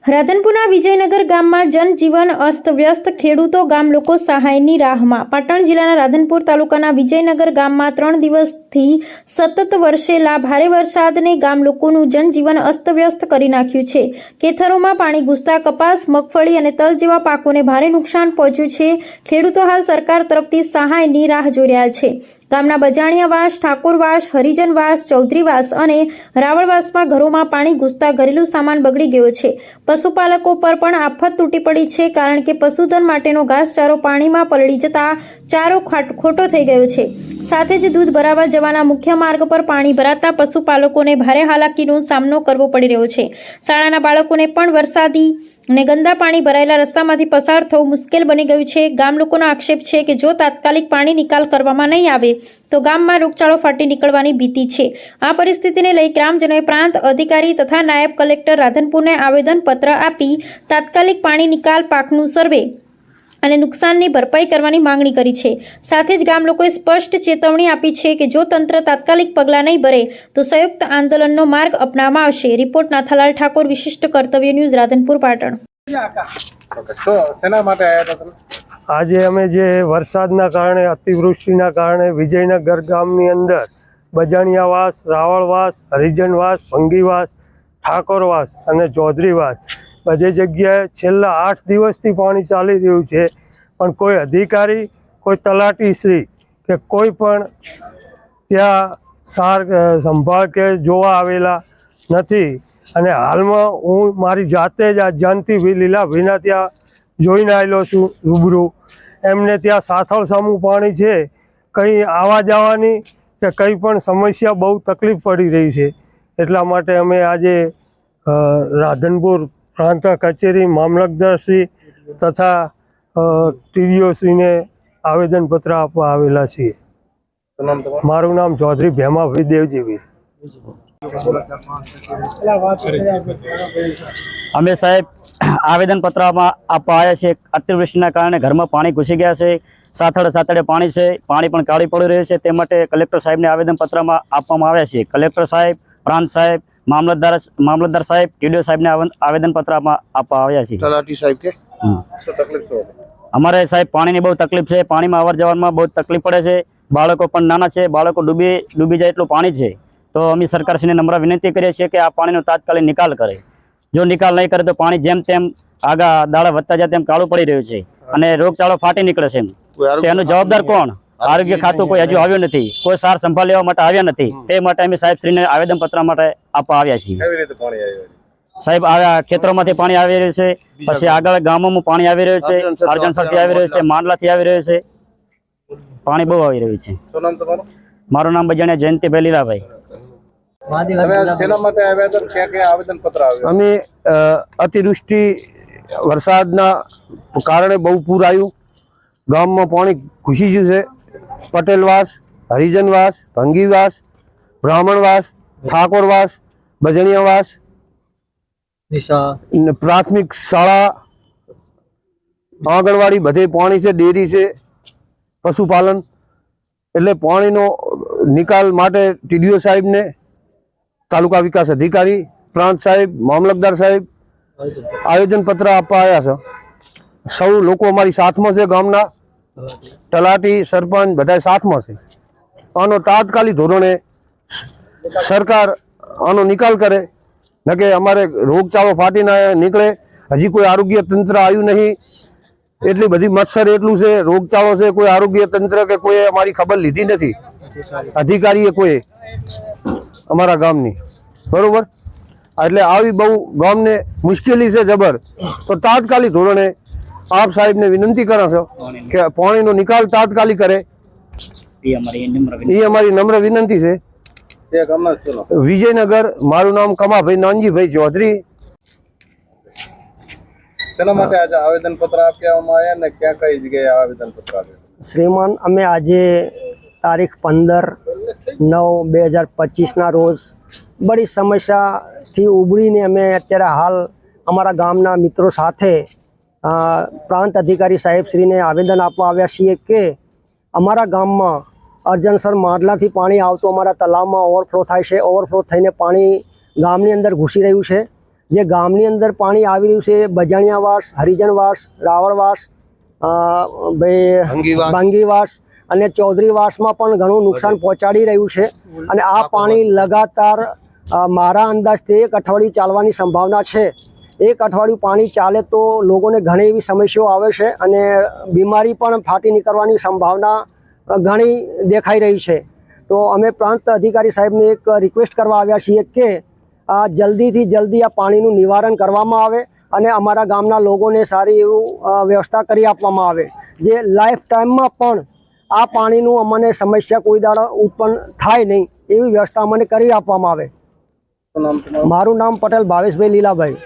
રાધનપુરના વિજયનગર ગામમાં જનજીવન અસ્તવ્યસ્ત, ખેડૂતો ગામ લોકો સહાયની રાહમાં। પાટણ જિલ્લાના રાધનપુર તાલુકાના વિજયનગર ગામમાં 3 દિવસથી સતત વરસેલા ભારે વરસાદને ગામ લોકોનું જનજીવન અસ્તવ્યસ્ત કરી નાખ્યું છે। ખેતરોમાં પાણી ઘૂસતા કપાસ, મગફળી અને તલ જેવા પાકોને ભારે નુકસાન પહોંચ્યું છે। ખેડૂતો હાલ સરકાર તરફથી સહાયની રાહ જોઈ રહ્યા છે। ગામના બજાણિયાવાસ, ઠાકોરવાસ, હરિજનવાસ, ચૌધરીવાસ અને રાવળવાસમાં ઘરોમાં પાણી ઘૂસતા ઘરેલું સામાન બગડી ગયો છે। પશુપાલકો પર પણ આફત તૂટી પડી છે, કારણ કે પશુધન માટેનો ઘાસચારો પાણીમાં પલળી જતા ચારો ખોટો થઈ ગયો છે। સાથે જ દૂધ ભરાવા જવાના મુખ્ય માર્ગ પર પાણી ભરાતા પશુપાલકોને ભારે હાલાકીનો સામનો કરવો પડી રહ્યો છે। શાળાના બાળકોને પણ વરસાદી અને ગંદા પાણી ભરાયેલા રસ્તામાંથી પસાર થવું મુશ્કેલ બની ગયું છે। ગામ લોકોનો આક્ષેપ છે કે જો તાત્કાલિક પાણી નિકાલ કરવામાં નહીં આવે તો ગામમાં રોગચાળો ફાટી નીકળવાની ભીતિ છે। આ પરિસ્થિતિને લઈ ગ્રામજનોએ પ્રાંત અધિકારી તથા નાયબ કલેક્ટર રાધનપુરને આવેદનપત્ર આપી તાત્કાલિક પાણી નિકાલ, પાકનું સર્વે અને નુકસાનની ભરપાઈ કરવાની માંગણી કરી છે। સાથે જ ગામ લોકોએ સ્પષ્ટ ચેતવણી આપી છે કે જો તંત્ર તાત્કાલિક પગલાં નહીં ભરે તો સંયુક્ત આંદોલનનો માર્ગ અપનાવવામાં આવશે। રિપોર્ટ નાથાલાલ ઠાકોર, વિશિષ્ટ કર્તવ્ય ન્યૂઝ, રાધનપુર, પાટણ। આજે અમે જે વરસાદના કારણે, અતિવૃષ્ટિના કારણે વિજયનગર ગામની અંદર બજાણિયાવાસ, રાવળવાસ, હરિજનવાસ, ભંગીવાસ, ઠાકોરવાસ અને ચૌધરીવાસ બધી જગ્યાએ છેલ્લા 8 દિવસથી પાણી ચાલી રહ્યું છે, પણ કોઈ અધિકારી, કોઈ તલાટીશ્રી કે કોઈ પણ ત્યાં સંભાળ કે જોવા આવેલા નથી। અને હાલમાં હું મારી જાતે જ આ જાનથી લીલા ભીના ત્યાં જોઈને આવેલો છું રૂબરૂ। એમને ત્યાં સાથળ સામું પાણી છે, કંઈ આવવા જવાની કે કંઈ પણ સમસ્યા બહુ તકલીફ પડી રહી છે। એટલા માટે અમે આજે રાધનપુર પ્રાંત કચેરી, મામલતદારશ્રી તથા ટીડીઓશ્રીને આવેદનપત્ર આપવા આવેલા છીએ। મારું નામ ચૌધરી ભેમાભાઈ દેવજીભાઈ। અમે સાહેબ આવેદનપત્ર આપવા આવ્યા છે। અતિવૃષ્ટિના કારણે ઘરમાં પાણી ઘૂસી ગયા છે, સાથળે પાણી છે, પાણી પણ કાળી પડી રહ્યું છે। તે માટે કલેક્ટર સાહેબને આવેદનપત્રમાં આપવામાં આવ્યા છે। કલેક્ટર સાહેબ, પ્રાંત સાહેબ, મામલતદાર સાહેબ, ટીડીઓ સાહેબને આવેદનપત્ર આપવા આવ્યા છે। તલાટી સાહેબ કે શું તકલીફ છે? અમારે સાહેબ પાણીની બહુ તકલીફ છે, પાણીમાં અવર જવરમાં બહુ તકલીફ પડે છે। બાળકો પણ નાના છે, બાળકો ડૂબી જાય એટલું પાણી છે। તો અમે સરકારશ્રીને નમ્ર વિનંતી કરીએ છીએ કે આ પાણીનો તાત્કાલિક નિકાલ કરે। જો નિકાલ નહીં કરે તો પાણી જેમ તેમ આગા દાડા વધતા જાય તેમ કાળું પડી રહ્યું છે અને રોગચાળો ફાટી નીકળે છે। તેનું જવાબદાર કોણ? આરોગ્ય ખાતું કોઈ હજુ આવ્યું નથી, કોઈ સાર સંભાળ લેવા માટે આવ્યા નથી। તે માટે અમે સાહેબશ્રીને આવેદનપત્ર માટે આપવા આવ્યા છીએ। સાહેબ આવ્યા ખેતરોમાંથી પાણી આવી રહ્યું છે, પછી આગળ ગામોમાં પાણી આવી રહ્યું છે, અરજણસરથી આવી રહ્યું છે, માંડલાથી આવી રહ્યું છે, પાણી બહુ આવી રહ્યું છે। શું નામ તમારું? મારું નામ બજાણિયા જયંતિભાઈ લીલાભાઈ। અમે અતિવૃષ્ટિ વરસાદના કારણે બહુ પૂર આવ્યું, ગામમાં પાણી ઘૂસી ગયું છે। પટેલવાસ, હરિજનવાસ, ભંગીવાસ, બ્રાહ્મણવાસ, ઠાકોરવાસ, બજણિયાવાસ, પ્રાથમિક શાળા, આંગણવાડી બધે પાણી છે, ડેરી છે, પશુપાલન। એટલે પાણીનો નિકાલ માટે ટીડીઓ સાહેબને, તાલુકા વિકાસ અધિકારી, પ્રાંત સાહેબ, મામલતદાર સાહેબ આવેદનપત્ર આપવા આવ્યા છે। સૌ લોકો અમારી સાથમાં છે, ગામના તલાટી, સરપંચ બધા સાથમાં છે। આનો તાત્કાલિક ધોરણે સરકાર આનો નિકાલ કરે, ન કે અમારે રોગચાળો ફાટી ના નીકળે। હજી કોઈ આરોગ્ય તંત્ર આવ્યું નહીં, એટલી બધી મચ્છર એટલું છે, રોગચાળો છે, કોઈ આરોગ્ય તંત્ર કે કોઈ અમારી ખબર લીધી નથી, અધિકારીએ કોઈ અમારા ગામની, બરોબર। એટલે આવી બહુ ગામને મુશ્કેલી છે જબર। તો તાત્કાલિક ધોરણે આપ સાહેબને વિનંતી કરો છો કે પાણીનો નિકાલ તાત્કાલિક કરે, એ અમારી નમ્ર વિનંતી છે। વિજયનગર, મારું નામ કમાભાઈ નાનજીભાઈ ચૌધરી। શેના માટે આજે આવેદનપત્ર આપવામાં આવ્યા ને ક્યાં કઈ જગ્યાએ આવેદનપત્ર આપ્યું? શ્રીમાન, અમે આજે તારીખ 15/9/2025ના રોજ બડી સમસ્યાથી ઉભરીને અમે અત્યારે હાલ અમારા ગામના મિત્રો સાથે પ્રાંત અધિકારી સાહેબશ્રીને આવેદન આપવા આવ્યા છીએ કે અમારા ગામમાં અરજણસર માંડલાથી પાણી આવતું અમારા તલાવમાં ઓવરફ્લો થાય છે। ઓવરફ્લો થઈને પાણી ગામની અંદર ઘૂસી રહ્યું છે, જે ગામની અંદર પાણી આવી રહ્યું છે બજાણિયાવાસ, હરિજનવાસ, રાવળવાસ, ભાઈ ભાંગીવાસ અને ચૌધરીવાસમાં પણ ઘણું નુકસાન પહોંચાડી રહ્યું છે અને આ પાણી લગાતાર મારા અંદાજથી 1 અઠવાડિયું ચાલવાની સંભાવના છે। 1 અઠવાડિયું પાણી ચાલે તો લોકોને ઘણી એવી સમસ્યાઓ આવે છે અને બીમારી પણ ફાટી નીકળવાની સંભાવના ઘણી દેખાઈ રહી છે। તો અમે પ્રાંત અધિકારી સાહેબને એક રિક્વેસ્ટ કરવા આવ્યા છીએ કે આ જલ્દીથી જલ્દી આ પાણીનું નિવારણ કરવામાં આવે અને અમારા ગામના લોકોને સારી એવું વ્યવસ્થા કરી આપવામાં આવે, જે લાઈફ ટાઈમમાં પણ આ પાણીનું અમને સમસ્યા કોઈ દાડો ઉત્પન્ન થાય નહીં એવી વ્યવસ્થા અમને કરી આપવામાં આવે। મારું નામ પટેલ ભાવેશભાઈ લીલાભાઈ।